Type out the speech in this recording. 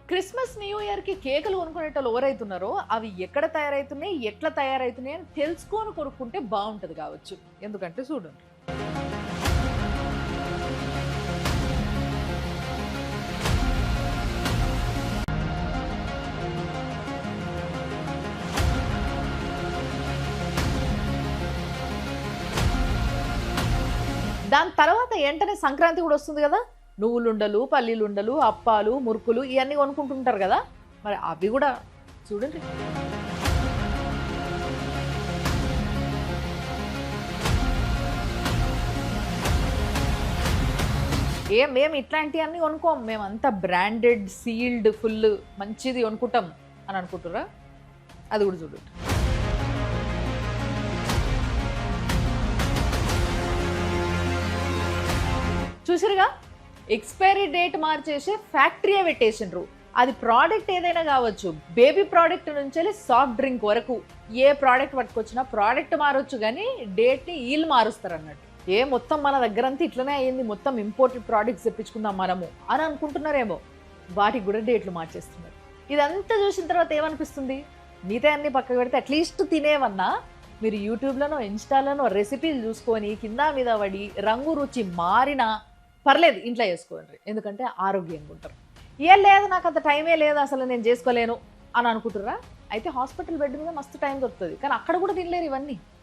Christmas new ఇయర్‌కి కేకులు కొనుక్కునేటోళ్ళు ఎవరైతున్నారో, అవి ఎక్కడ తయారైతున్నాయి, ఎట్లా తయారైతున్నాయి అని తెలుసుకొని కొనుక్కుంటే బావుంటది గావచ్చు. ఎందుకంటే చూడండి. దాని తర్వాత ఎంటనే సంక్రాంతి గూడా వస్తుంది గదా! నువ్వులుండలు, పల్లీలుండలు, అప్పాలు, మురుకులు ఇయన్నీ కొనుక్కుంటుంటారు గదా! మరి అవి గూడా చూడండి. మేము ఇట్లాంటియన్నీ కొనుక్కోం. మేమంతా బ్రాండెడ్, సీల్డ్ ఫుల్ మంచిది కొనుక్కుంటాం అని అనుకుంటుర్రా? అది గూడా చూడండి. చూసిరుగా, ఎక్స్పైరీ డేట్ మార్చేసి ఫ్యాక్టరీయే పెట్టేసిండ్రు. అది ప్రోడక్ట్ ఏదైనా కావచ్చు, బేబీ ప్రోడక్ట్ నుంచి సాఫ్ట్ డ్రింక్ వరకు ఏ ప్రోడక్ట్ పట్టుకొచ్చినా ప్రోడక్ట్ మారొచ్చు, కానీ డేట్ని వీళ్ళు మారుస్తారు అన్నట్టు. మొత్తం మన దగ్గరంతా ఇట్లనే అయ్యింది, మొత్తం ఇంపోర్టెడ్ ప్రోడక్ట్స్ తెప్పించుకుందాం మనము అని అనుకుంటున్నారేమో. వాటికి కూడా డేట్లు మార్చేస్తున్నారు. ఇదంతా చూసిన తర్వాత ఏమనిపిస్తుంది? మిగతా అన్ని పక్కకు పెడితే అట్లీస్ట్ తినేవన్నా మీరు యూట్యూబ్లోనో ఇన్స్టాలోనో రెసిపీలు చూసుకొని కింద మీద పడి రంగు రుచి మారినా పర్లేదు, ఇంట్లో చేసుకోండి. ఎందుకంటే ఆరోగ్యంగా ఉంటారు. ఏం లేదు, నాకు అంత టైమే లేదు, అసలు నేను చేసుకోలేను అని అనుకుంటుర్రా? అయితే హాస్పిటల్ బెడ్ మీద మస్తు టైం దొరుకుతుంది, కానీ అక్కడ కూడా తినలేరు ఇవన్నీ.